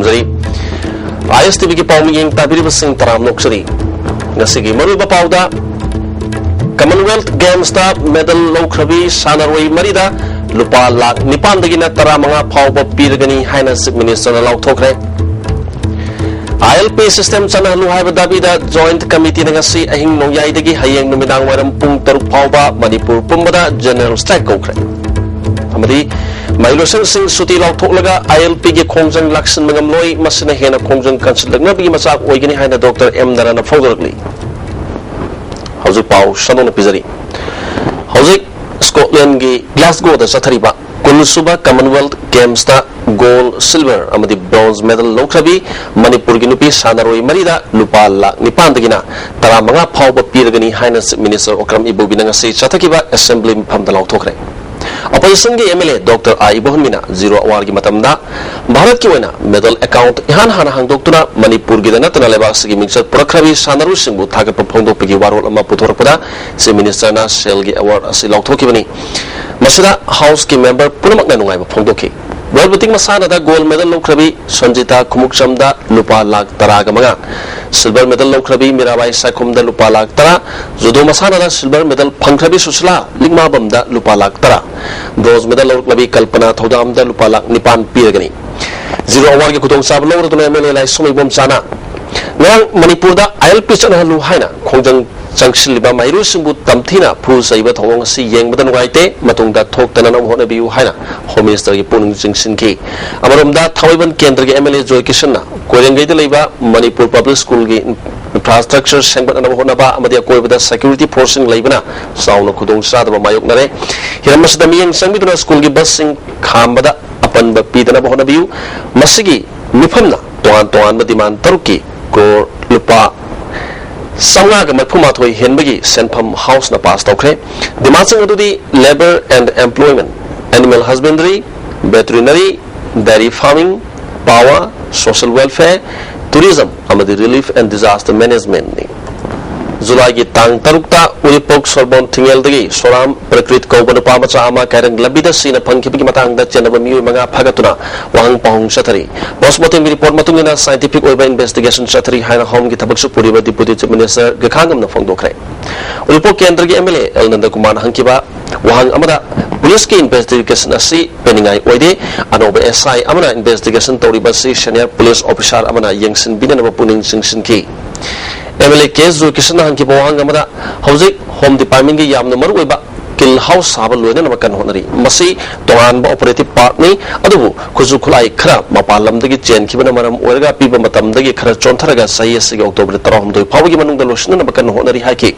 खुलुमजरी ISTV की पाव मियेंग ताबिरिबसिंग तराम नोक्सरी ngasi maruba pauda Commonwealth Games ta medal lawkhrabi sanaroi marida lupa lakh nipan dagina tara manga phawba pirgani haina Chief Minister na lawthokre ILP system chana lu haiba dabida joint committee na ngasi ahing nongyai dagi hayeng numidang waram pung 3 phawba Manipur pumbada general strike kokre amadi Mailosan sing suti lawthoklaga ILP gi khongjang laksan mangam loi masina hena khongjang kansilagna bi masak oigani haina Dr. M Narana fawdorli hauzik pau shanona pizari hauzik Scotland gi Glasgow da sathariba kunsuba Commonwealth Games ta gold silver amadi bronze medal lawkhrabi Manipur gi nupi sanaroi marida lupa lakh nipan dagina tara manga phawba pirgani haina Chief Minister Okram Ibobina ngasi chathakiba assembly phamda lawthokre Opposition के MLA Dr. I Bohmina 0 award की मतमदा भारत की वना medal account ihan hana hangdoktura Manipur की दना तना लेबाक सगी mixer पुरखराबी सानरु सिंबु थागत पफोंदो पगी वारोल अमा पुथोरपदा Chief Minister na Shell की award असि लौथोकी बनी मसिदा हाउस की member पुनमक नुंगाई पफोंदोकी World masana da gold medal lawkhrabi Sanjita Khumukchamda lupa lakh 10 ga manga silver medal lawkhrabi Mirabai Saikhumda lupa lakh 10 judo masana da silver medal phangkhrabi Susla Lingma Bamda lupa lakh 10 bronze medal lawkhrabi Kalpana Thodamda lupa lakh 9 pirgani zero award ge khutong sab lawratuna MLA lai somai bom sana nang Manipur da ILP chana lu haina khongjang Changshiliba Mairu Simbu Tamthina Pru Saiba Thong Si Yang Badan Waite Matungda Thok Tananam Hona Biu Haina Home Minister ki Puning Jingsin ki Amarumda Thawaiban Kendra ki MLA Joy Kishana Korengai de Leba Manipur Public School ki infrastructure Sengbat Anam Hona Ba Amadia Koibada security forcing Labana Sauna Kudong Sada Mayok Nare Hiramasada Miyang Sangmituna School ki busing Khambada Apan Bapidana Hona Biu Masigi Mifamna Toan Badiman Taruki Ko Lupa Samga ga mapuma thoi henbagi senpham house na pass tawkre dimasing adudi labor and employment animal husbandry veterinary dairy farming power social welfare tourism amadi relief and disaster management ni July ki tang tarukta Uripok Sorbon Tingel dagi Soram Prakrit Kaubana Pamacha Ama Karang Labida Sina Pankipiki Matang da Janaba Miu Manga Pagatuna Wang Pahong Shatari Bosmotim report Matungina scientific over investigation Shatari Haina Home Gitabaksu Puriba Deputy Chief Minister Gakangam na Fongdokre Uripok Kendra ki MLA Elnanda Kumar Hankiba Wang Amada Police ki investigation asi peningai oide anoba SI amana investigation toriba si senior police officer amana yengsin binana puning singsin ki MLA case जो Kishan hunky Bohag अमदा हौजिक home department के यामन मरुइबा किल house साब लोयना नमकन honorary मसी तोहान बा operative part नि अदुबु खुजु खुलाई खरा मपाल लमदगी chain खिबना मरम ओरगा पीबा मतमदगी खरा चोंथरगा सही असगी अक्टोबर 13 फावगी मनुंग लोशन नमकन होनरी हाकी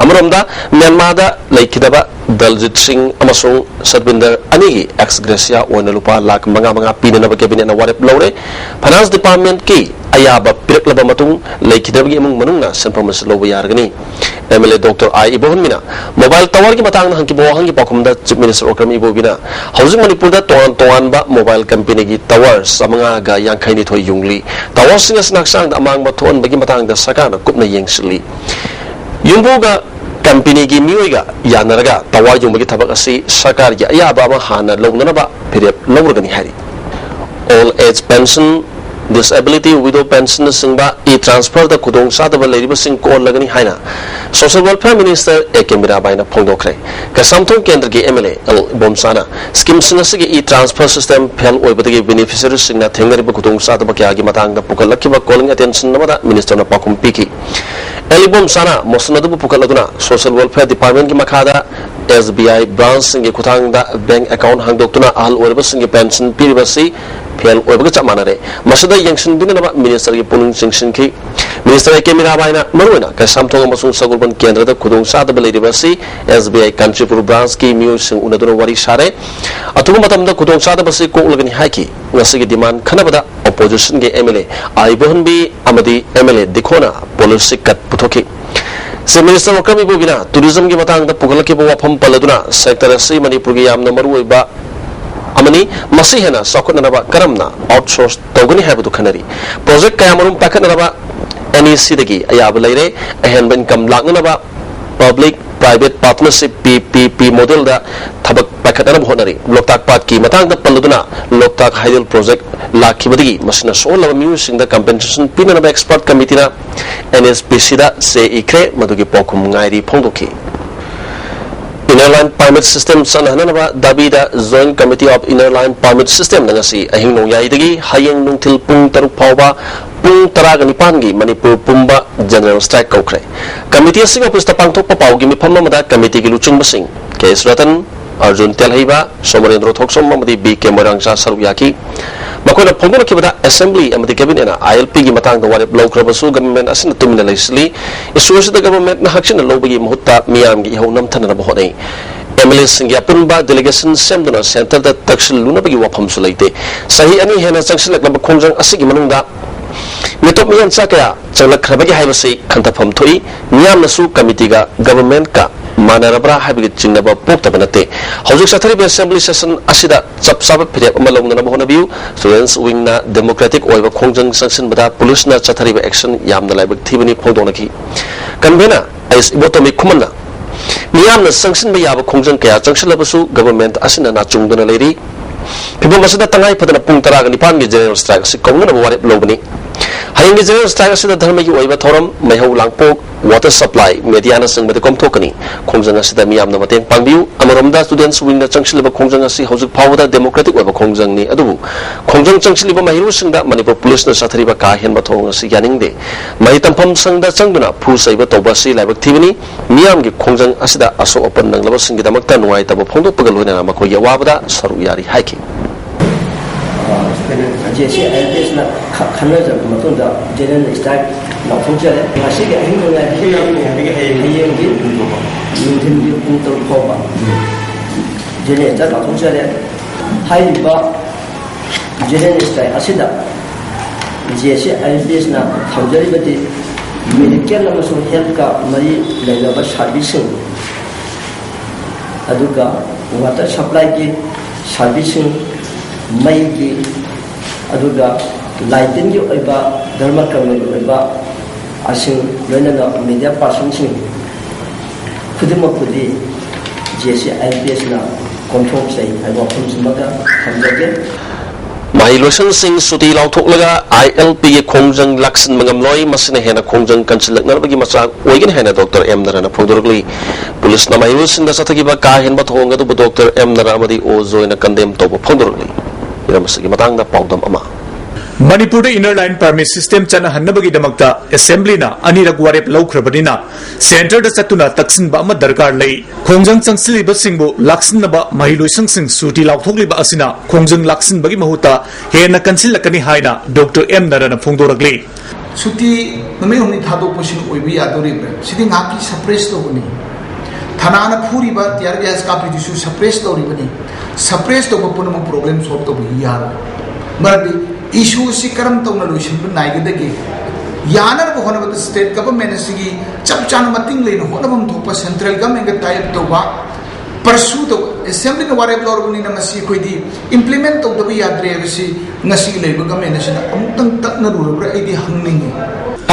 अमरमदा म्यांमादा लैखिदबा दलजीत सिंह अमसुंग सतविंदर अनिगी एक्स ग्रेसिया ओना लुपा लाख मंगा पीननब कैबिनेट वारेप लौरे फाइनेंस डिपार्टमेंट की अयाबा पिरकलब मतुंग लैखिदबगी इमुंग मनुंगना सेंपमस लौबा यारगनी MLA Dr. I Ibohmina mobile tower ki matang hangki bohang ki pakumda Chief Minister Okram Ibobina housing Manipur da toan ba mobile company ki towers samanga ga yangkhai ni thoi yungli towers singa snaksang da amang ba thon bagi matang da sakana kupna yengsli yungbu ga company ki miyoiga yanaraga tower yung bagi thabak asi sarkar gi ayaba ma hana longnana ba phirep logrgani hari all age pension disability widow pension singba e-transfer da kudong sadaba leriba sing ko lagani haina social welfare minister ekemira baina phongdokre kasamthong kendra ki MLA el bomsana scheme singa e-transfer system fail oibadagi beneficiary singna thengariba kudong sadaba kya gi matang da pukalakkiba calling attention namada minister na pakum piki elibom sana mosnadu pukaladuna social welfare department ki makhada SBI branch singe kuthang da bank account hangdoktuna ahal oiba singe pension piribasi fail oibaga chamanare masada yangsin binaba minister ki puning singsin ki minister ekemira baina marwena ka samthong amasung sagulban kendra da khudong sadaba leiribasi SBI Kanchipur branch ki miu sing unaduna wari sare atuba matamda khudong sadaba si ko ulagani haiki ngasigi demand khanabada opposition ke MLA aibohonbi amadi MLA dikhona policy kat puthoki Chief Minister Okram Ibobina tourism ki matang da pugalaki bo wafam paladuna sector asi Manipur gi yamna maruiba amani masi hena sakotna ba karamna outsource togani habatu khanari project kayamarum pakhatna ba NEC dagi ayab leire ahenban kam lakna ba public private partnership PPP model da thabak paikhatna honari loktak pat ki matang da paluduna loktak hydel project lakhibadi masina sola music da compensation pinana expert committee na NSPC da se ikre madugi pokum ngairi phongdoki Inner Line Permit System sanhanaba dabida Joint Committee of Inner Line Permit System nangasi ahing nongyai dagi hayeng nungtil pung taruk phawba pung taraga nipan gi Manipur pumba General Strike kaukre committee asing office ta pangthok pa pawgi mi phamma mada committee gi luchung basing KS Ratan Arjun Telhaiba Somarendra Thoksom amadi BK Morangsa Saruyaki makoina phongdona kibada assembly amadi cabinet na ILP gi matang da warep lawkrabasu government asina tumina laisli isusi da government na haksina lobagi muhutta miyam gi honam thanana bohonai MLA singya punba delegation semduna center da taksil luna bagi wafam sulaite sahi ani hena changsilak laba khongjang asigi manungda mitop miyan sakaya changlak khrabagi haibasi khantafam thoi miyam nasu committee ga government ka manarabra habigi chingnaba poktabanate hojik sathari assembly session asida chapsaba phirep amalong na bohona biu students wing na democratic oiba khongjang sanction bada police na chathari action yamna laibak thibani phongdonaki convener is ibotomi khumana miyam na sanction ba yaba khongjang kaya changsilabasu government asina na chungdana leri people masida tangai padana pung taraga nipan gi general strike si kongna warep lobani hayeng general strike asida dharma gi oiba thoram maihau langpok water supply media na sing bade komthokani khongjang asida miyam na mateng pangbiu amaromda students wing na changsilaba khongjang asi hojik phawda democratic oiba khongjang ni adubu khongjang changsilaba mahiru singda Manipur police na sathariba ka henba thong asi yaningde mai tampham sangda changduna phu saiba toba si laibak thibani miyam gi khongjang asida aso open nanglaba singi damakta nuai taba phongdok pagal hoina makoi yawabada saru yari haiki JC ILPS na khana ja matunda general strike na phojale ngasi ge ahin no ya dikina hayeng gi yuntin gi puntor khoba general strike na phojale haiba general strike asida JC ILPS na phojali bati medical amasung health ka mari lailaba service aduga water supply gi service mai gi aduga lighting gi oiba dharma karma gi oiba asing loina na media person sing khudima khudi JC ILPS na control sai aiwa khumsimaga samjage Mahilosan sing suti lauthok laga ILP gi khongjang laksan mangamloi masina hena khongjang kanchilaknar bagi macha oigin hena Dr. M Narana phongdorgli police na mahilosan da sathagi ba ka henba thonga du Dr. M Narana amadi o joina condemn to phongdorgli iramasagi matang da paudam ama Manipur Inner Line Permit System chana hannabagi damakta assembly na anirak warep laukrabadina center da chatuna taksin ba ama darkar lei khongjang changsili ba singbu laksin na ba mahiloisang sing suti lauthokli ba asina khongjang laksin bagi mahuta hena kansilakani haina Dr. M Narana phongdoragli suti namai homni thadok posin oibi adori bre sidi ngaki suppress to bani thanana phuri ba tiar gas ka produce suppress to ribani suppress to punama problem solve to bi yar marbi issue si karam to na solution bu nai gedagi yanar bu hona ba state government sigi chap chan mating lein hona bam thopa central government ga type to ba pursue to assembly na ware blor buni na masi khoi di implement to bi yadre si ngasi lei ba government sina amutang tak na ru bra ai di hangning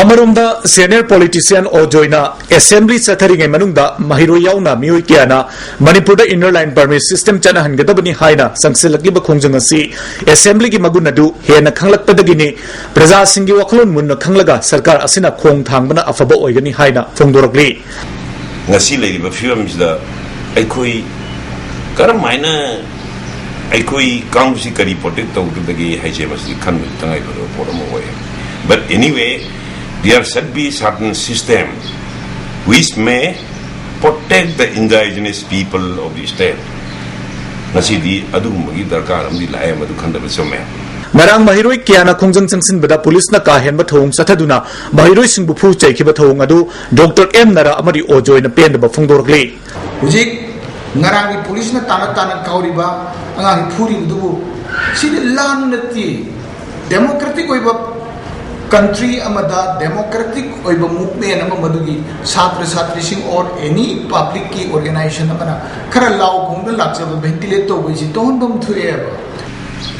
Amarumda senior politician Ojoina assembly satharingai manungda mahiro yauna mioi kiana Manipur Inner Line Permit System chana hangadabani haina sangsilakliba khongjang asi assembly gi magunadu hena khanglakpadagini praja singi waklon munna khanglaga sarkar asina khong thangbana afaba oigani haina phongdoragli ngasi leiba filmsda aikoi karamaina aikoi kangsi kari protect tawdagi haije basi khan tangai baro poramo hoy but anyway there should be certain system which may protect the indigenous people of the state. Nasidi adu magi darkar amdi lae madu khanda basome. Marang mahiroi kiana khongjang changsin bada police na ka hen ba thong sathaduna mahiroi singbu phu chaiki ba thong adu Dr. M Nara amari Ojoi na pen ba phongdorgli. Hujik ngarang police na tana kauri ba angang phuri du sidi lan nati democratic oi ba country amada democratic oiba movement ama madugi chhatra chhatri sing or any public ki organization amana khara law khong da lakcha ventilate to bisi ton bam thue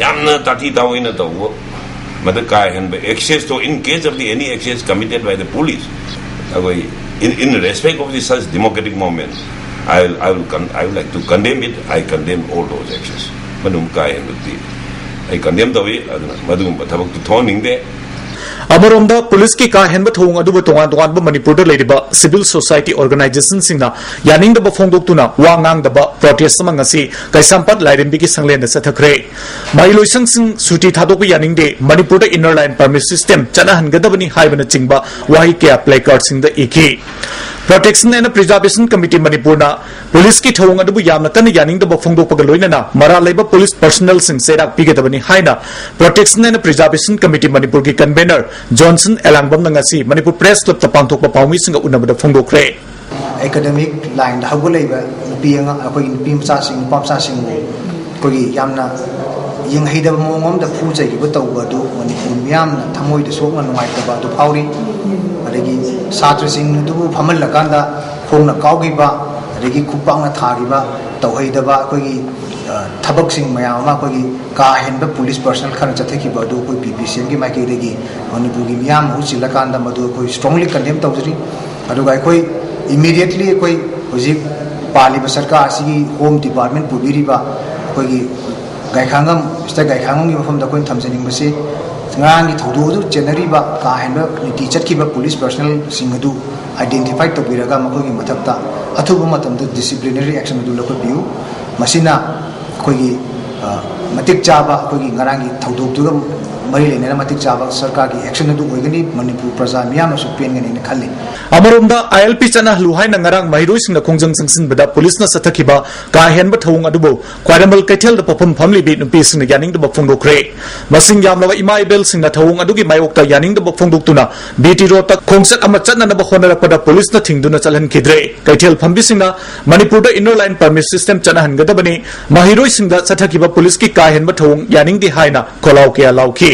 yamna tati dawina to madaka hen be access to in case of the any access committed by the police in respect of this such democratic movement I would like to condemn it. I condemn all those actions. Manum kai and the I condemn the way Madum Batabak to toning there. Amaronda police ki ka hen ba thong adu ba tongan tongan ba Manipur da leiba civil society organization singna yaning da ba phongdok tuna wangang da ba protest samang asi kaisampat lairembi ki sanglen da sathakre mai loisang sing suti thadok ba yaning de Manipur da inner line permit system chana han gada bani haibana chingba wahi ke placard sing da iki Protection and Preservation Committee Manipur na police ki thong adu bu yamna tan yaning da ba phongdok pa loina na mara leiba police personnel sing serak pi ge da bani haina Protection and Preservation Committee Manipur ki convener Johnson Elangbam Nangasi, Manipur Press Club Tapantok Paumi Sing Unabada Fungo Cray. Academic line, the Haguleva, being a Pim Sassing, Pop Sassing, Kogi Yamna, Young Hida Mom, the Fuja, Butawadu, when Yam, Tamoy, the Soman, White about the Pauri, Regi, Satrasing, Du, Pamela Ganda, Kona Kaugiba, Regi Kupanga Tariba, Tawhidaba, Kogi. Tabak sing mayama kogi ka henba police personnel khana chatheki badu koi PPCM ki maiki degi Manipur gi miyam hu chilakanda madu koi strongly condemn tawjri aduga koi immediately koi hoji pali ba sarkar asi home department pubiriba koi gi gaikhangam state gaikhangam gi mafam da koi thamjening base ngang gi thodu du January ba ka henba teacher ki ba police personnel singadu identify tabiraga makoi gi mathakta athuba matam du disciplinary action du lokoi biu masina kogi matik chaba kogi ngarangi thodok du mari lena matik chaba sarkar ki action du oigani Manipur praja miyam su pen ngani khali Amaromda ILP chana luhai na ngarang mahiroi sing na kongjang singsin bada police na sathakiba ka hen ba thong adubo kwaramal kaithel da popum family bi nupi sing na yaning da bokfong dokre masing yamlawa imai bel sing na thong adugi mayok ta yaning da bokfong dokuna BT road ta khongsat ama chatna na ba khona pada police na thingduna chalhan khidre kaithel fambi sing na Manipur da inner line permit system chana han gada bani mahiroi sing da sathakiba police ki ka hen ba thong yaning di haina kholau ke lauki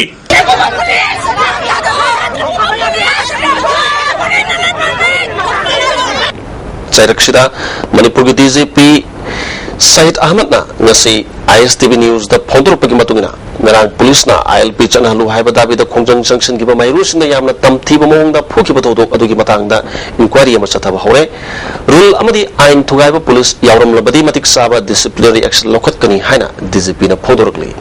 Rakshida Manipur ki DGP Syed Ahmad na ngasi ISTV News da phondor pagi matungina ngarang police na ILP chana lu haiba dabi da khongjang sanction gi ba mairu sin yamna tamthi ba mong da phuki ba thodok adugi matang da inquiry ama chatha ba hore rule amadi ain thugai ba police yawram labadi matik saba disciplinary action lokhat kani haina DGP na phondorkli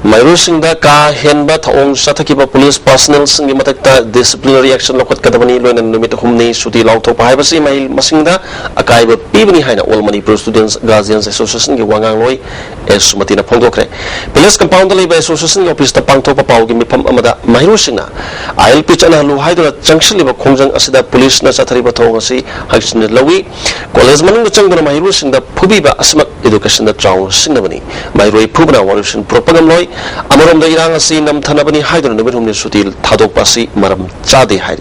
Mairu Singda ka henba thong sathakiba police personnel singi matakta disciplinary action lokhat kadabani loina numit humni suti lauthok paibasi mail masingda akaiba pibani haina all Manipur students guardians association gi wangang loi esmatina phongdokre police compound leba association office ta pangthok pa pawgi mifam amada Mairu Singna ILP chana lu haidura junction liba khongjang asida police na sathariba thong asi haksin lawi college manung changbana Mairu Singda phubiba asmak education da traw sinabani Mairu phubna warusin propagam loi Amarom da irang asi nam thanabani haidun numit humni sutil thadok pasi maram chade hairi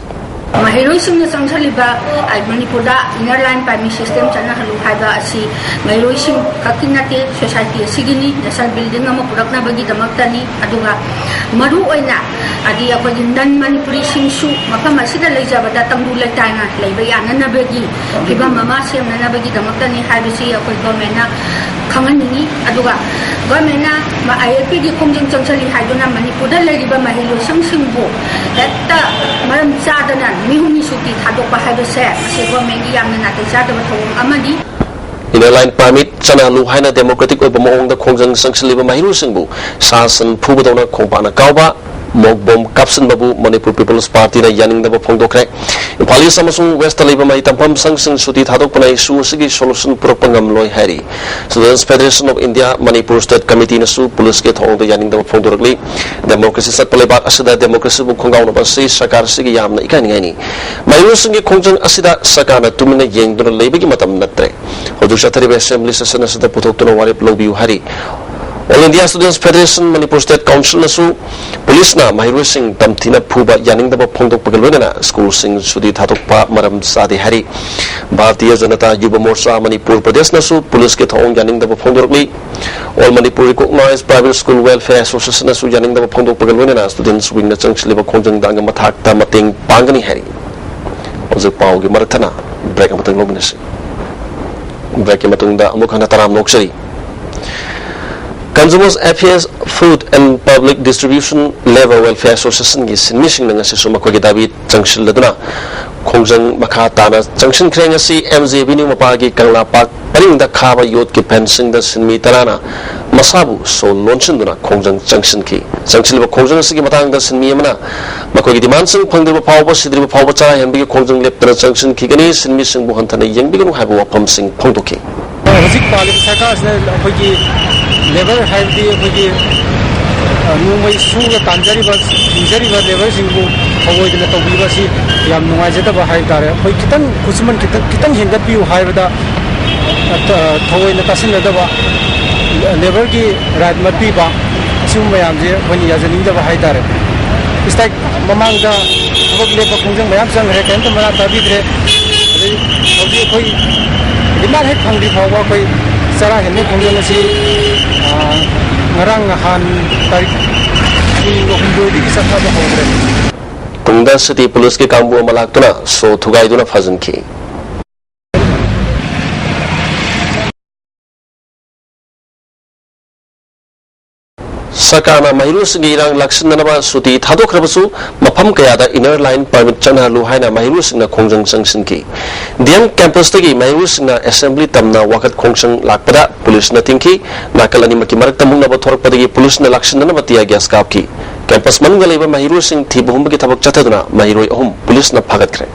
Mahiroi sing na sangshaliba ay Manipur da inner line permit system chana halu haiba asi mahiroi sing kakinate society sigini nasal building ama purak na bagi damaktani aduga maru oina adi ako nan Manipuri sing su maka masida leijaba da tangdu letai na leiba yana na bagi kiba mama sem na bagi damaktani haibisi ako government na kangani aduga government na ma ILP gi khongjang changchali haiduna Manipur da leiba mahiroi sing bo etta maram chadana Mihuni suti thadok bahai se government gi yamna na ta da thong amadi inner line permit chana lu haina democratic oba mong da khongjang sangsliba mahiru singbu sasan phubadona khongpana kauba mogbom kapsan babu Manipur People's Party na yaning da phongdokre Impali samasung west liba mai tampam sangsang suti thadok panai su sigi solution propangam loi hari Students Federation of India Manipur State Committee na su police ke thong da yaning da phongdorli democracy sat palebak asida democracy bu khongaw na basi sarkar sigi yamna ikani ngani mahiru singi khongjang asida sakana tumina yengduna leibagi matam natre hodu chathari assembly session asida puthok tuna warip lobiu hari All India Students Federation Manipur State Council nasu police na Mahiru Singh tamthina phuba yaning daba phongdok pagalwena school sing sudi thatokpa maram sadi hari Bharatiya Janata Yuva Morcha Manipur Pradesh nasu police ke thong yaning daba phongdorli All Manipur Recognized Private School Welfare Association nasu yaning daba phongdok pagalwena students wing na changchliba khongjang danga mathak ta mateng pangani hari ojek pau gi marathana break amatang lobnasi break matungda amukhana taram noksari Consumers Affairs Food and Public Distribution Labor Welfare Association is mission ng asisuma ko gidabi junction laduna Kongjang Makatana, Junction Krangasi, MZ Binu Mapagi, Kangla Park, Paring the Kava Yot ki Pensing the Sinmi Tarana, Masabu, so Lonchinduna, Kongjang Junction Key. Junction of Kongjang Siki Matang the Sinmi Mana, Makogi Dimansing, Pangriba Power, Sidriba Power, and Big Kongjang Lip the Junction Kigani, Sinmi Sing Buhantana, Young Big have a pump sing Pontoki. Never have the Mumbai Suga Tanjariba, Tanjariba, never single avoid the Tobivasi, Yam Noazeta Haidara, Kitan, Kusuman Kitan Hindapu, Haida, Toy Natasin Ladava, never give Radma Pipa, Sumayam when he has an Indava Haidara. It's like Mamanga, Voglepa Kunjang, Mayamsan, Rekent, Marata Vidre, the man had hungry for Wakay, Sarah and Nick Ngarang Han tarik di kisah apa Tungda City Police ke kambu malak tuna so thugai tuna fazan ki. Sakana Mahiru Singirang Lakshanaba Suti Thado Krabasu, Mapam Kayada Inner Line Permit Chana Luhaina Mahiru Singna Kongjang Sanction Ki. Diang campus tagi Mahiru Singna Assembly Tamna Wakat Kongsang Lakpada, Police na Tinki, Nakalani Makimarak Tamung Nabator Padagi Police na Lakshanaba Tia Gas Kapki. Campus Mangaleva Mahiru Sing Tibuhum Kitabak Chataduna, Mahiru Home, Police na Pagat Kre.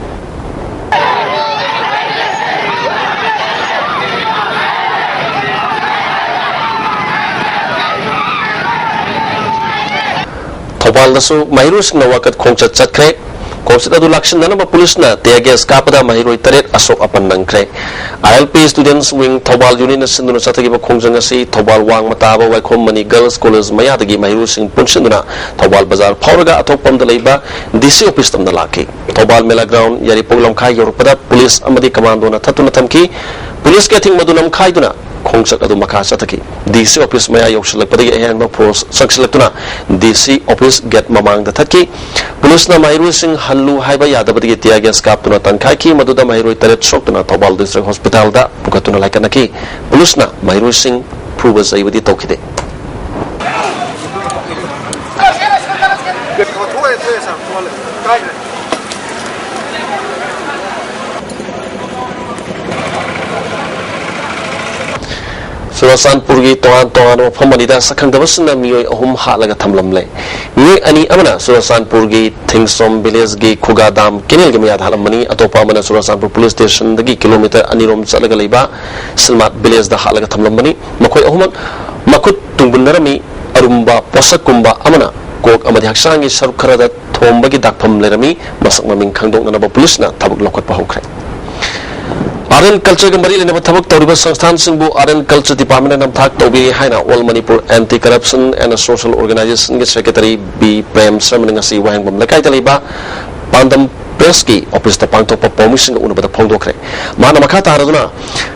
Thobal dasu Mahiru Singna Wakat Kongchat Chatkre, Kongchat Adu Lakshanaba Police na Tiagas Kapada Mahiru Taret Asok Apan Nangkre. ILP Students Wing Thobal Union Sinduna Chatagiba Kongjangasi, Thobal Wang Mataba Waikom Mani Girls College Mayadagi Mahiru Sing Punshinduna, Thobal Bazar Pauraga Atopam Dalaiba, DC Office Tam Dalaki, Thobal Mela Ground, Yaripoglam Kai Yorupada, Police Amadi Commando na Tatuna Tamki, Police getting Madunam Kaiduna. Kongsak adu makasa taki DC office maya yokshilak padagi ayan ma force saksilakuna DC office get mamang da thaki police na Mahiru Sing hallu haiba yada padagi tiya gas kaptuna tankai ki maduda Mahiru taret soktuna Thobal district hospital da pukatuna laikana ki police na Mahiru Sing prove zaibadi tokide Surasanpur gi tongan phamanida sakhang dabasna miyoi ahum halaga thamlamle miyoi ani amana Surasanpur gi Thingsom village gi Khugadam kenel gi miyad halamani atopa amana Surasanpur police station dagi kilometer anirom chalaga leiba Silmat village da halaga thamlamani makoi ahum makut tungbunarami arumba posakumba amana kok amadi haksangi sarukharada thomba gi dakpham lerami masak maming khangdong na police na thabuk lokot pahukre Aren Culture ke mari lena bathabak tawriba sansthan singbu Aren Culture Department nam thak tawbi haina All Manipur Anti-Corruption and Social Organization ke Secretary B Prem Sharma ngasi wahang bam lakai taliba pandam press ki office ta pangtok pa permission una bata phongdokre mana makha taraduna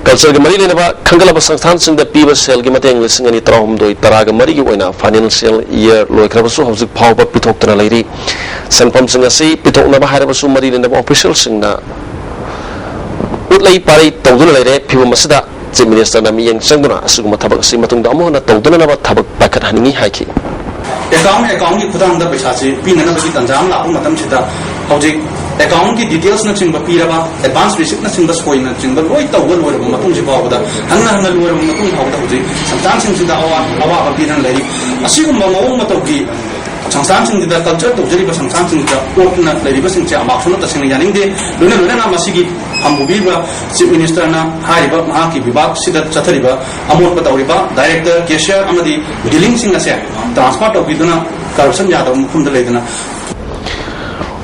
culture ke mari lena ba khangalaba sansthan sing da piba sel gi mateng lising ani trahum doi taraga mari gi oina financial year loikrabasu hauzik phawba pithokna leiri sanpam sing asi pithokna ba harabasu mari lena official sing na Utlai pari tawduna leire phibu masida Chief Minister na miyang sangduna asuguma thabak si matungda amuhna tawduna na ba thabak pakat haningi haiki account ki khudang da paisa chi pina na bi tanjam la pu matam chida hojik account ki details na chingba piraba advance receipt na chingba soina chingba loi tawgal loi ro matung ji bawda hanna loi ro matung hawda hojik samtang sing sida awa bi nan leiri asiguma mawong matawgi Sangsang sing tidak culture tu jadi sangsang sing tidak open dari basing cak maksudnya tasing yaning de luna nama sigi hambubi ba Chief Minister na hari ba mahaki bibak sidat chathari ba amor patawri ba director cashier amadi dealing sing ase transport of biduna corruption jada mukhum de ledana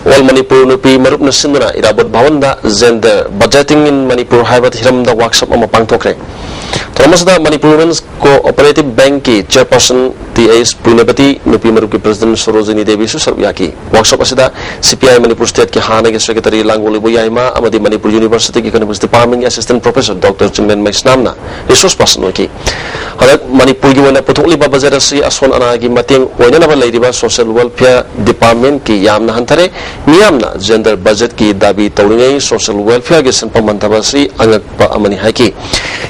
All Manipur nupi marup na sinduna irabot bawanda gender budgeting in Manipur haibat hiram da workshop ama pangtokre Thomas da Manipur Women's Cooperative Bank ki chairperson TAS Punapati nupi marup ki president Sorojini Devi su sarvyaki workshop asida CPI Manipur State ki hana ki secretary Langoli Boyaima amadi Manipur University ki economics department ki assistant professor Dr. Chimben Maisnamna resource person ki halat Manipur ki wana puthuli ba bazar si ason ana ki mateng oina na ba leiriba social welfare department ki yamna hantare miyamna gender budget ki dabi tawringai social welfare ki sanpam mantabasi angak pa amani haiki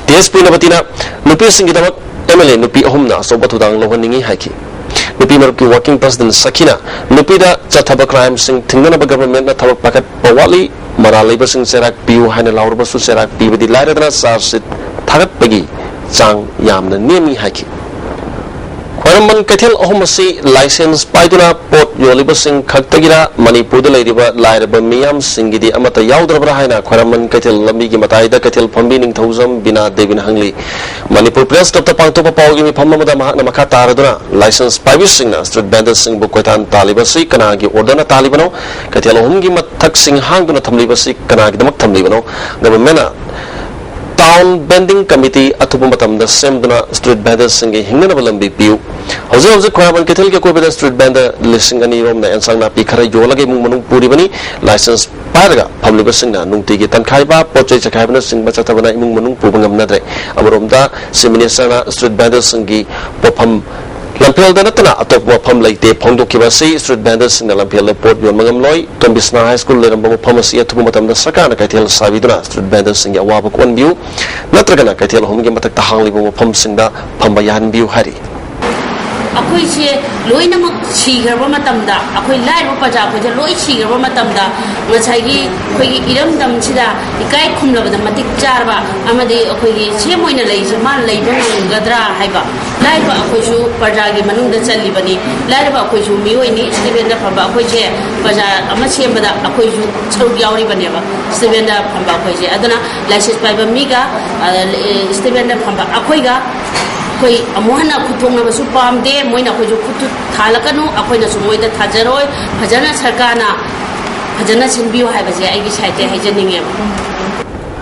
TS Punapatina nupi singidabak MLA nupi ahumna sobatudang lohaningi haiki nupi marup ki working president Sakina nupi da chataba crime sing tingna ba government na thabak pakat pawali Maralibasing Serak Piu Hana Laurabasu Serak Pividi Ladana Sarsit Tarat Pagi Chang Yam the Nemi Haki. Kwaraman Katil Ohomasi license Paiduna Port Yolibasing Kaktagira Manipur the Ladiba Lairaba Miam Singidi Amata Yaudra Brahina Kwaraman Katil Lamigi Mataida Katil Pambining Thosam Bina Devin Hangli Manipur Press Dr. Pangtopa Pawgimi Pamamada Makata Raduna license Pavising Street Banders Sing Bukwatan Talibasi Kanagi Ordana Talibano Katil Homgi Matak Sing Hanguna Tamlibasi Kanagi Damak Tamlibano Government Town Bending Committee Atupumatam the Semduna Street Banders Singi Hinganabalam BPU. Hose Kwaraman Katil Kobe Street Bander listing any room and Sangna Pikara Yola Munung Puribani license Paraga Pamlibasina Nungtigi Tankaiba Poche Cabinet Sing Bachatavana Munung Pubangam Nadre Amurumda Seminisana Street Banders Singi Popam Lampel Danatana atop Wapam like the Pondo Kibasi Street Banders in the Lampel Port Yonmangam Loy Tombisna High School Lerambamo Pamacy Atumatam the Sakana Katil Saviduna Street Banders in Yawabak one view Natragana Katil Homgamatak Hangley Pumsinda Pambayan view Hari. Akoi che loina mak chigarba matamda akoi lai ro paja ko je loi chigarba matamda ngasai gi khoi iram dam chida ikai khumlaba da matik charba amade akoi gi che moina lei je man lei ba gadra haiba lai ba akoi su paja gi manung da challi bani lai ba akoi su mioi ni steven da phamba akoi che paja ama chemba da akoi su chau yauri bane ba steven da phamba akoi je adana license pai ba miga steven da phamba akoi ga koi amohana kuthong na basu pamde moina ko ju kutu thalakanu akoina su moida thajaroi phajana sarkana phajana sinbiu haibaje aigi saite haijaninge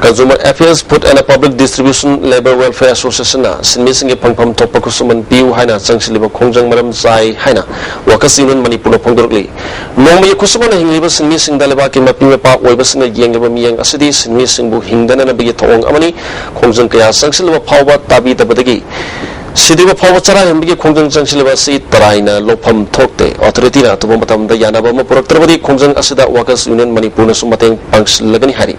Consumer Affairs Food and Public Distribution Labor Welfare Association Sinmising Pangpam Topakusuman Piu Haina Sangsiliba Kongjang Maram Zai Haina Wakasinan Manipur Pongdurli Nomi Kusumana Hingliba Sinmising Dalabaki Mapima Webasing Yang Miang Asidi Sinmising Bu Hingdana Bigitong Amani Kongjang Kaya Sangsiliba Power Tabi Tabadagi Sidiba Power Chara and Bigi Kongjang Sangsiliba Si Taraina Lopam Tokte Authority to Bomatam the Yanabama Protrabadi Kongjang Asida Wakas Union Manipur Sumateng Punks Lagani Hari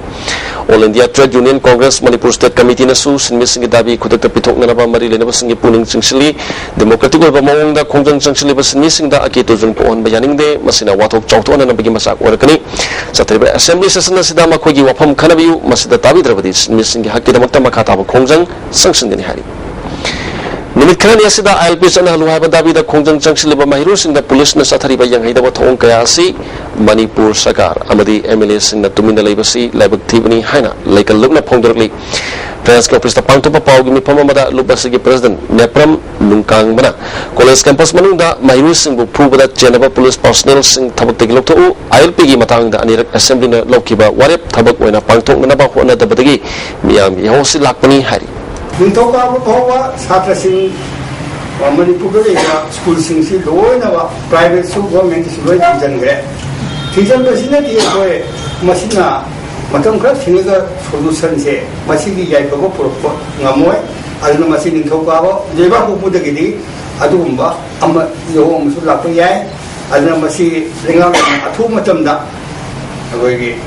All India Trade Union Congress Manipur State Committee Nasu Sinmising Dabi Kutak Pitok Naba Mari Lenabasing Puning Singshili Democratic Bamong the Kongjang Singshili Sinmising the Akito Zunpon Bayaning de Masina Watok Chauton and Bigimasak Warakani Satriba Assembly Session Sidama Kogi Wapam Kanabiu Masida Dabi Drabadis missing Hakidamata Makata Kongjang Sanction in Hari Nimit Kran Yasida ILPs and Haluhaba Dabi the Kongjang Sangsiliba Mahirus in the police Nasatariba Yang Hida Waton Kayasi Manipur Sakar Amadi MLAs in the Tumina Labasi Labak Tivani Haina like a Lugna Pongderli France Caprista Panto Papau Pamamada Lubasigi President Nepram Nungkang Bana College Campus Manunda Mahirus in Bupu that Geneva Police Personnel Sing Tabatik Loto ILPG Matang the Anirak Assembly Lokiba Warep Tabak when a Panto Naba Wana the Badagi Miami Hosi Lakpani Hari Nintoka Pawa Satrasin Manipur school sings private school government is very Jangre. Teacher Basinati Masina Matamka Sinaga solution say Masiki Yaiko Namoy Alno Masin Tokawa Jeva Pudagidi Adumba Ama Yom Sulapaya Alna Masi Ringa Atumatamda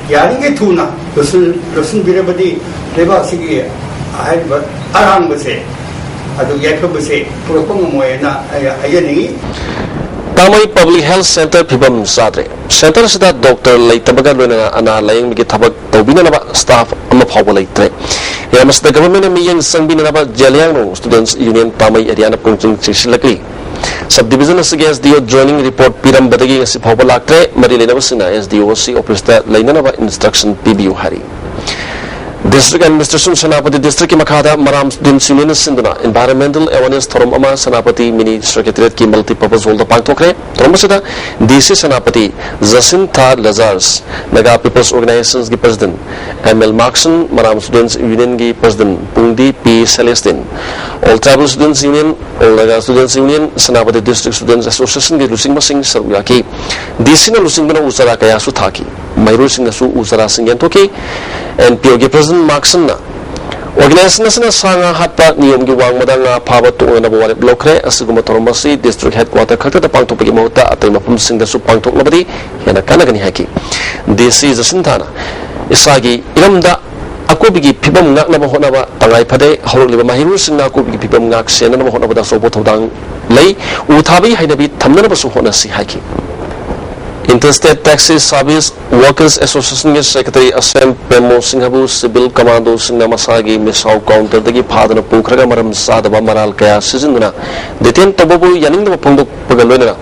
Yaringi Tuna Lusun Birabadi Deva Sigi Aram was a Yakobase, Propongomoena, Ayani Tamai Public Health Center Pibam Sadre. Center is that Dr. Lay Tabagaluna and a laying Tabak Tobinaba staff on the power late. Yamas the government and me and Sanbinaba Jaliano Students Union Tamai Ariana Punching Chisilaki. Subdivision against the joining report Piram Badagi as a popular Marilena Vasina as the OC operates the Lainava instruction PBU Hari. District Administration Sanapati District Makada Maram Students Union Sinduna Environmental Awareness Thorum Ama Sanapati Mini Secretariat Ki Multi-Purpose Holder Pangtokre Thorumasida DC Sanapati Jacinta Lazars Mega People's Organizations Ki President ML Markson Maram Students Union Ki President Pundi P. Celestine All Tribal Students Union All Naga Students Union Sanapati District Students Association Ki Lusing Masing Saruyaki DC na Lusing Bana Usara Kaya Suthaki Mayru Singh Su Usara Singh Yantoki and POG President Markson na Organization na Sanga Hatpa Niyom Gi Wang Madanga Paba Tunga na Bawale Blokre Asiguma Toromasi District Headquarter Kakta Pangtok Pagi Mota Atay Mapum Singh Su Pangtok Nabadi Yana Kanagani Haki This is a Sintana Isagi Iramda Aku bigi pibam ngak na bahona ba tangai pade horok liba mahiru sing na aku bigi pibam ngak sena na bahona ba da sobo thodang lei uthabi hainabi thamna na ba su hona si haki Interstate Taxi Service Workers Association Secretary Assem Pemo Singhabu Civil Commando Singnamasagi Misau Counter the Padana Pukraga Maram Sadaba Maral Kaya Sizinduna Detain Tababu Yaning Pundu Pagaluna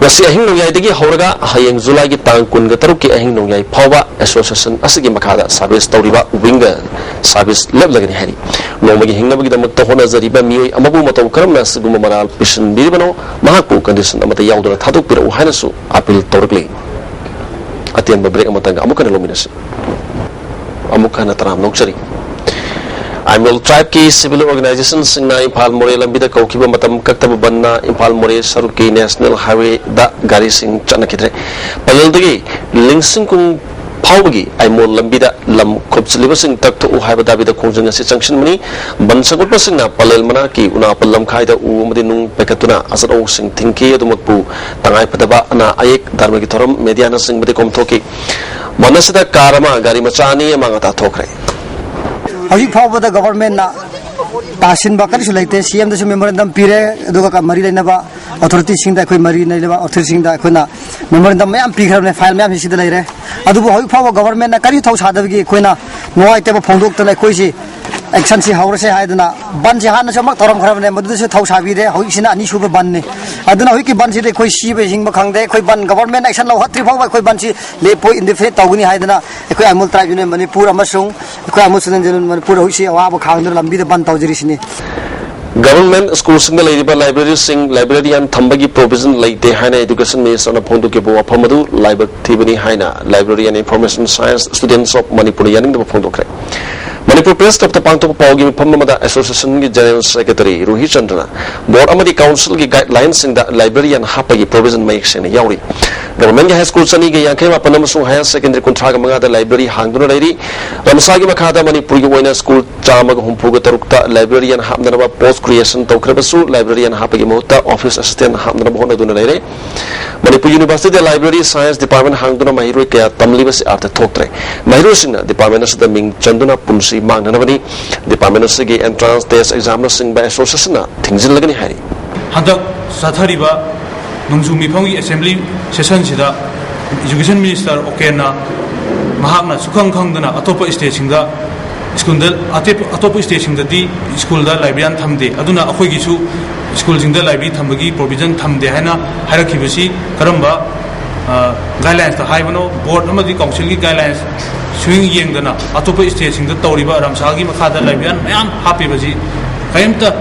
Wasi ahing nung yai digi horaga hayeng July gi tang kun ga taruk ki ahing nung yai Phawa Association asigi makada service tawriba winga service lab lagani hari nomagi hingnabagi damak ta hona zariba mioi amabu mataw karamna siguma maral pishin biribano mahakpu condition amata yaudana thaduk pira uhana su appeal tawrikli atian break amatanga amukana lominasi amukana taram nokchari Annual Tribe ki civil organization singna Impal More lambida kaukiba matam kaktaba banna Impal More Saruki National Highway da gari sing chana kidre palaldagi lingsing kung phawgi aimol lambida lam khopsliba sing takto u haiba dabida khongjang se junction mani bansagut pasingna palel mana ki una pallam khaida u madi nung pekatuna asaro sing thinki adumakpu tangai padaba ana ayek dharmagi thoram mediana sing madi komthoki manasida karama gari machani mangata thokre Hajik Pawada government na Tashin Bakari Sulate, CM the memorandum Pire, Duka Marina, authority sing that Marina, authority sing that Kuna, memorandum Mam Pika, file Mam Sidere, Adu Power government, Kari Tos Hadaviki, Kuna, no item of Ponduk to Koisi, Exansi House Hadana, Banjihana Toram Karavan, but this is Tosavide, Hoisina, Nishu Banni. I don't know Wiki Bansi, the Koisi, Makang, the Koiban government action of Hot Tripo, Koibansi, Lepo in the Fate, Tawini Hadana, a Koyamul tribe in Manipura Masung, Koyamusan and Manipura Hushi, Wabo Kandra, and be the Bantaujisini. Government schools in the library sing library and Thambagi provision like the Hana Education Minister on a Pondukibo Pamadu, Library Tibani Haina, Library and Information Science students of Manipuri and the Pondokre. Manipur Press Dr. Panto Paugi Pamada Association General Secretary Ruhi Chandra, Board Amadi Council guidelines in the library and Hapagi provision makes in Yauri. Government High School Sani Yankema Panamasu Higher Secondary Contraga the library Hangduna Lady, Ramasagi Makada Manipuri Wina School Chamaga Humpuga Tarukta, library and Hamdanaba Post Creation Tokrebasu, library and Hapagi Mota, Office Assistant Hamdanabona Dunale, Manipur University Library Science Department Hangduna Mahirika, Tamlivas Art Toktre, Mahirusina Department of the Ming Chanduna Punsi Manganavani, Department of Sigi Entrance Test Examiner Sing by Association, things in Lagani Hari. Handak Sathariba. Nungzumi Pongi Assembly Session Sida Education Minister Okena Mahakna Sukang Kangdana Atopa Station da Skundal Atopa Station da di School da Librarian Thamde Aduna Akogisu Schools in the Library Thambagi Provision Thamde Hana Harakibasi Karamba Guidelines the Haivano Board Amadi Council Guidelines Swing Yangdana Atopa Station the Toriba Ramsagi Makada Librarian Mayam Happy Bazi Kayamta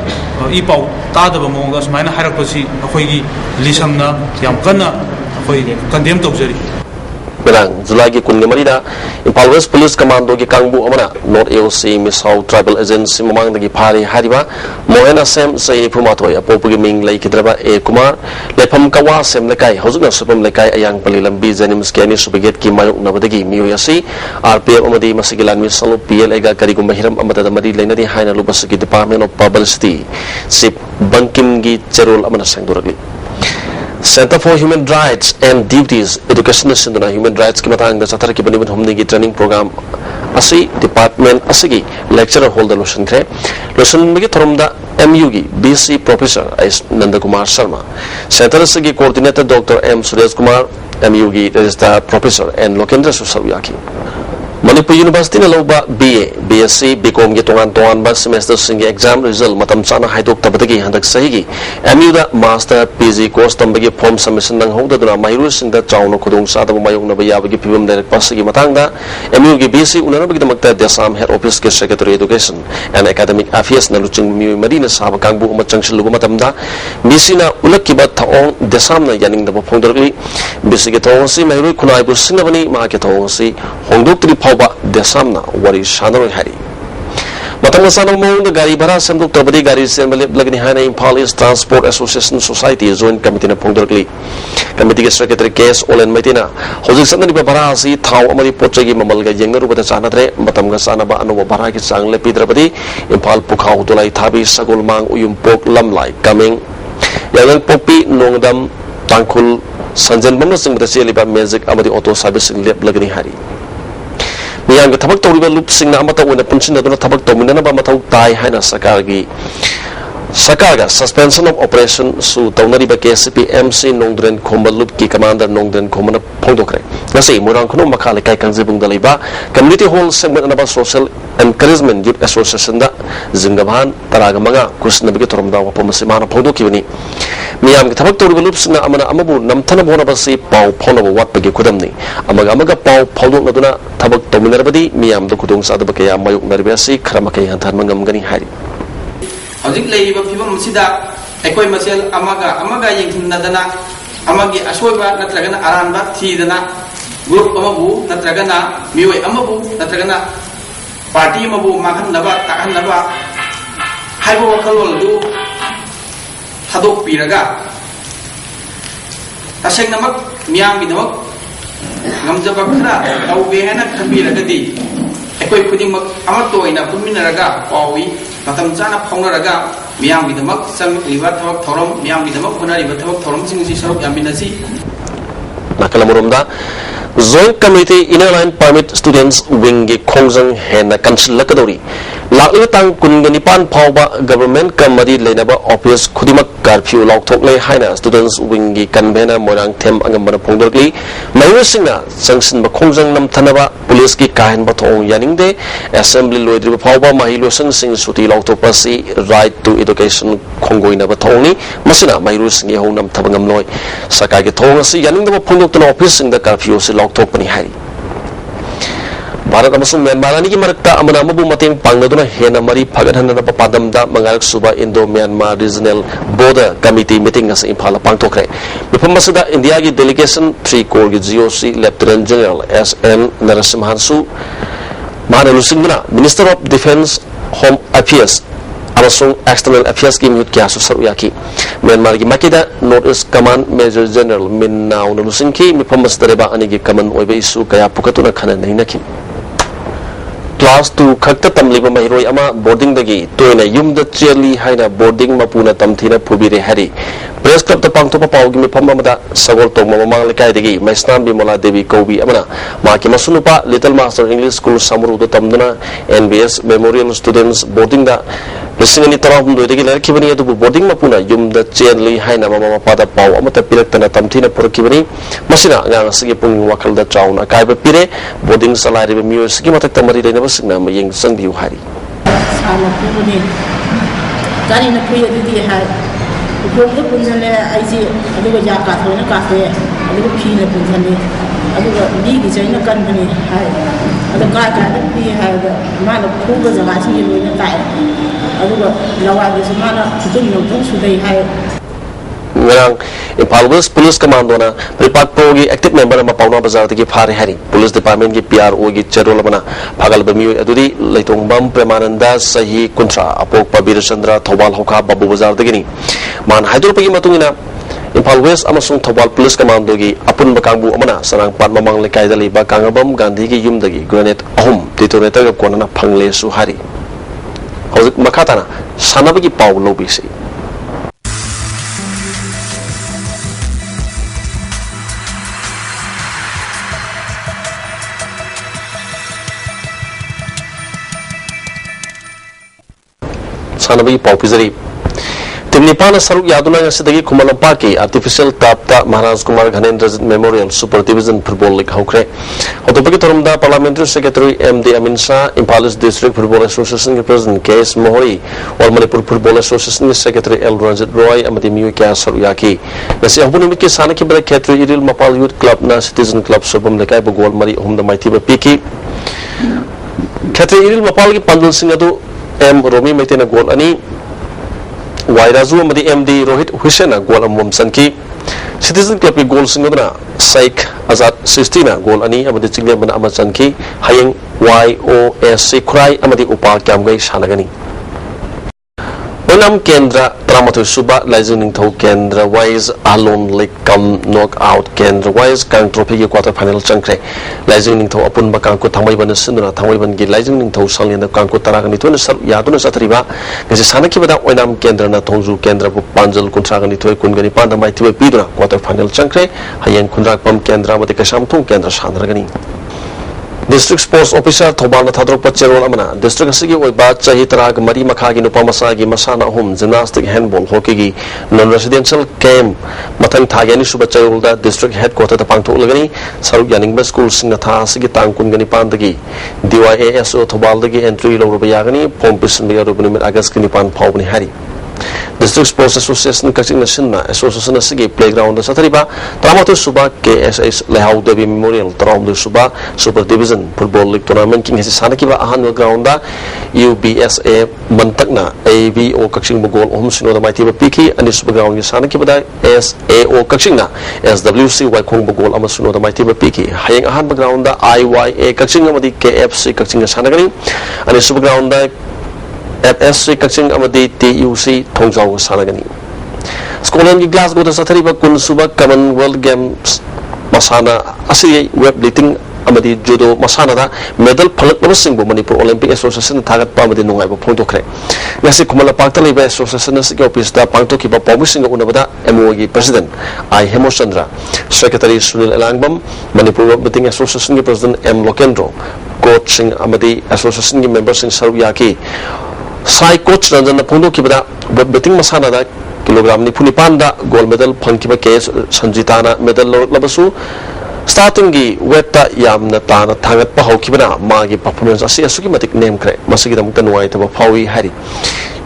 Ipau Tadaba Mongas Mana Harakasi Akoigi Lisamna Yamkana Akoi condemned Tokzeri. Benang Zulagi Kunyamarida, Impal West Police Commando Kangbu Amana, North AOC Misau Tribal Agency Mamang the Gipari Hariba, Mohena Sem Say Pumatoi, a Popugiming Lake Draba E Kumar, Lepam Kawa Sem Lekai, Hosuna Supam Lekai, a young Palilam B Zenim Scani Subiget Kimayuk Navadagi, Muyasi, RPF Amadi Masigilan Misalo, PLA Karigum Mahiram Amada Madi Lenadi Haina Lubasaki Department of Publicity, Sip Bankim Gi Cherul Amana Sanguragli. Center for Human Rights and Duties Education Sinduna Human Rights Kimatang the Satar Kibaniban Humnigi training program Asi Department Asigi lecturer holder Lushan Kre Lushan Migitrumda MUG BC Professor Is Nandakumar Sharma Center Asigi Coordinator Dr. M. Suresh Kumar MUG Register Professor and Lokendra Susaviyaki Manipur University na loba BA, BSc, BCom gi tongan ba semester sing exam result matam sana haidok tabadagi handak sahigi MU da master PG course tambagi form submission nang hoda duna mahiru sing da chawno khudong sa da mayong na baya bagi pibam direct pasigi matang da MU gi BC unana bagi damakta Desam Head Office ke Secretary Education and Academic Affairs na luching mi Madina sahaba kangbu uma changshil lugu matam da BC na ulaki ba taong Desam na yaning da phongdorli BC gi taong si mahiru kunai bu sinabani ma ke taong si hongdok tri Desamna Wari Shanaro Hari. Matamasana Mong the Gari Bara Sanduk Tabadi Gari Semble Blagni Hana Impal East Transport Association Society Joint Committee na Pongdorgli. Committee Secretary Case Olen Maitina. Hosi Sanani Barasi, Tau Amari Pochagi Mamalga Younger with the Sanatre, Matamga Sanaba and Baraki Sang Lepidrabadi, Impal Pukau Tulai Tabi Sagul Mang Uyumpok Lamlai coming. Yang Popi Nongdam Tankul Sanjan Mamasing with the Seliba Music Amadi Auto Service in Blagni Hari. Yang tabak tahu riba loop sing nama tahu na punsin na doon tabak tahu minana ba mataw tay hai na sakargi Sakaga suspension of operation su taunariba KCP MC Nongdren Khomalup ki commander Nongdren Khomana phongdokre ngasi murang khono makhale kai kangjibung daliba community hall segment anaba social encouragement youth association da zingabhan taraga manga kusna bigi toromda wapam simana phongdokibani miyam ki thabak torba lupsna amana amabu namthana bona basi pau phonaba watpagi khudamni amaga pau phawdok naduna thabak tominarbadi miyam da khudong sadaba kaya mayuk narbasi khrama kay hantan mangam gani hari Hojik laiba phibam sida ekoi masel amaga yengthinadana amagi asoiba natragana aranba thidana group amabu natragana mioi amabu natragana party amabu mahanaba tahanaba haibo wakalol du thadok piraga taseng namak miyam bidamak ngamjaba khara tauge hana khabiragadi ekoi khudingmak amatoina puminaraga pawi matam chana phongnaraga miyam bidamak sang liba thawak thorom miyam bidamak hona liba thawak thorom singsi sarok yaminasi nakalamurumda joint committee inner line permit students wing gi khongjang hena council lakadori lakli tang kungani pan phawba government kamari leinaba office khudimak curfew laukthokle haina students wing gi convener morang them angambana phongdorli mayusingna sangsin ba khongjang nam thanaba police ki kahin ba thong yaningde assembly loidri phawba mahilosang sing suti lauktopasi right to education khongoina ba thongni masina mahilosing ho nam thabangam loi sakai gi thong asi yaningda ba phongdoktana office sing da curfew si lauktopani hari Bharat amasung Myanmar ani ki marakta amana amabu mateng pangnaduna hena mari phagadhanna papadamda mangarak suba Indo Myanmar Regional Border Committee meeting as Imphala pangtokre mifam masada India ki delegation 3 corps ki GOC Lieutenant General SN Narasimhan su mahana lusingna Minister of Defence Home Affairs amasung External Affairs ki miyut kya su saruyaki Myanmar ki makida North East Command Major General Minnaw lusingki mifam masada reba ani ki command oibe isu kaya pukatuna khana nahinaki Class 2 khakta tamliba mahiroi ama boarding dagi toina yumda cheli haina boarding mapuna tamthina phubire hari press club ta pangthopa pawgi mi phamba mada sagol tongma mamang lekai dagi maisnam bimola devi kobi amana maki masunupa Little Master English School samuru do tamduna NBS Memorial Students boarding da lisingani tarahum do dagi larkibani adu boarding mapuna yumda cheli haina mama pada paw amata pilaktana tamthina phurkibani masina ngang sigi pung wakal da chauna kaiba pire boarding salari be music ki matak tamari dena basna mayeng sang biu hari sama puni kani na puya didi hai उपयोग पुंजले IG अदुगा जाका थोना cafe अदुगा फीना पुंजले अदुगा लीगी जैना कनबनी हाय अदुगा का P हाय माना फूगा जगा सिंगे लोइना ताय अदुगा लवागे सुमाना तुम नों सुदई हाय ngang Impal West Police Commando na Pripat Pro gi active member ma Pauna Bazar ki phare hari Police Department ki PRO gi cherol mana pagal bami adudi leitong bam Premananda sahi kuntra apok Pabir Chandra Thobal Hoka Babu Bazar dagini man haidul pagi matungina Impal West amasung Thobal Police Commando gi apun bakangbu amana sarang pat mamang lekai dali ba kangabam Gandhi gi yum dagi granite ahum detonator ga konana phangle su hari hauzik makhatana sanabagi paw lobi se Sanabi Paupizari Timnipana Saruk Yaduna Sidagi Kumalapaki Artificial Tapta Maharaj Kumar Ghanendra Memorial Super Division Football League Hokre Otopaki Torumda Parliamentary Secretary MD Amin Shah Impalis District Football Association President KS Mohori or Manipur Football Association Secretary L. Ranjit Roy Amadi Miyu Kya Saruyaki Nasi Abunimit ki Sanaki Bra Khetri Iril Mapal Youth Club na Citizen Club Subam Lekai Bugwal Mari Humda Maitiba Piki Khetri Iril Mapal ki Pandul Singadu M. Romi Maitena Gol Ani Wairazu Madi MD Rohit Husena Gol Amum Sanki Citizen Club ki Gol Singaduna Saik Azad Sistina Gol Ani Amadi Chingya Mana Amasanki Hayeng YOSC Kurai Amadi Upal Kamgai Shanagani Onam Kendra Tramatu Suba Lizening Tho Kendra Wise Alon Lake Kam Knockout Kendra Wise Kang Trophy ki quarter final changkre Lizening Tho Apun Bakang ko Thamai Ban Sinduna Thamai Ban gi Lizening Tho Sanglian Kang ko Taragani to Sar Yaduna Satriba Ngasi Sanaki Bada Onam Kendra na Thongju Kendra bu Panjal Kuntragani Thoi Kungani Panda Mai Tiba Piduna quarter final changkre Hayeng Kunrak Pam Kendra Mati Kasham Thong Kendra Sandragani District Sports Officer Thobana Thadrok Pachero Amana, District Sigi Oiba, Chahitra, Mari Makagi, Nupamasagi, Masana Home, Gymnastic, Handball, Hockey, non-residential camp, Matang Tagani Subachayulda, District Headquarters of Pangto Lagani, Saruk Yaningba School, Sinata, Sigitang Kungani Pandagi, DYASO Tobaldagi, Entry Lorubayagani, Pompis, Megarubin, Agaskini Pan, Paubni Hari. District Sports Association Kaching National Association Sigi Playground Satariba, Tramatu Suba, KSS Lehau Devi Memorial, Tram Suba, Super Division, Football League Tournament, King Sanakiba, Ahan Grounda, UBSA Mantakna, AVO Kaching Bugol, Homsino, the Mighty Piki, and Super Ground Sanakiba, SAO Kachingna, SWC, Wakong Bugol, Amasuno, the Mighty Piki, Hayang Ahan Bagrounda, IYA Kaching, KFC Kaching Sanagani, and Super Ground. FSC Kaching Amadi TUC Tongzao Sanagani. Scotland Glasgow the Satariba Kunsuba Commonwealth Games Masana Asi Web Dating Amadi Judo Masana Medal Palak Singbo Manipur Olympic Association Tagat Pamadi Nunga Ponto Cre. Nasi Kumala Pakta Libe Association Opista Panto Kiba Pomising Unabada MOE President I Hemosandra Secretary Sunil Elangbam Manipur Betting Association President M Lokendro Coaching Amadi Association members in Saruyaki Sai coach Ranjan Pundo Kibada, betting Masana, kilogram Nipulipanda, gold medal, Punkiba case, Sanjitana, medal Labasu, starting the Weta Yam Natana, Tangat Paho Kibana, Magi performance, a sukimatic name crack, Masigam Kanwai, of Pawi Harry.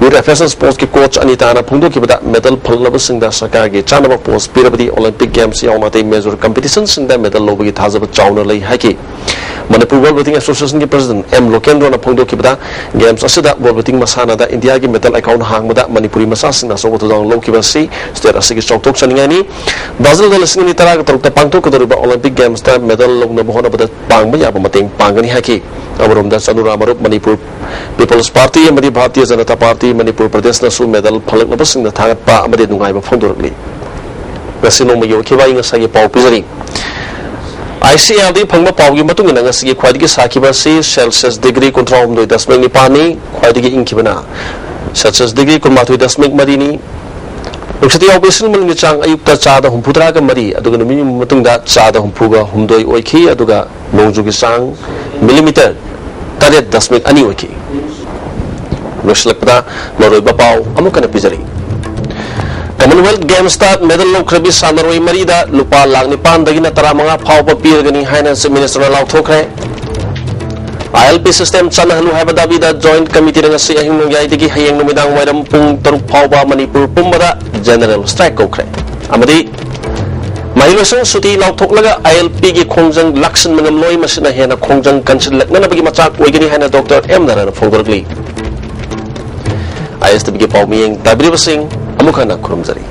With FSN Sports coach Anitana Pundo Kibada, medal Palabasing the Sakagi, Chanaba Post, Pirabdi Olympic Games, Yamate major competitions in the medal Lobi Tazaba Chaunali Haki. Manipur World Wrestling Association President M. Lokendro na Pongdo Kibada Games Asida World Wrestling Masana da India ki medal account hangmada Manipuri Masasin na sogo tudang low kibasi state asigi choktok saningani Brazil da lising ni taraga torok ta pangto kodoriba Olympic Games da medal log na bohona bada pangba ya pamating pangani haki amarom da sanura marup Manipur People's Party amadi Bharatiya Janata Party Manipur Pradesh na su medal phalak na basing na thagat pa amadi nungai ba phondorli gasino mayo kiba inga sagi pau pizari ICLD Pangma Paugi Matung in Angasi Quadiki Sakibasi, Celsius degree control do Dasming Nipani, Quadiki Inkibana, Celsius degree Kumatu Dasming Madini. Uxati Operation Manichang Ayukta Chada Humputraga Mari, Adugami Matunda Chada Humpuga, Humdoi Oiki, Aduga, Nongjugisang, millimeter, Tadet Dasming Aniwiki. Rushlakda, Noroi Bapau, Amukana Pizari. Commonwealth Games start medal lo krabi sanaroi marida lupa langni pan dagina tara mga phawpa pirgani haina se minister law thokre ILP system chana halu haba dabida joint committee nga si ahing nungyai digi hayeng numidang wairam pung taruk phawba Manipur pumbada general strike kokre amadi Mahilosang suti law thoklaga ILP gi khongjang laksan mangam loi masina hena khongjang kansil lakna bagi machak oigani haina Dr. M Narana Phongorgli ISTV gi pawmiyeng tabri basing Amukana Kurumzari.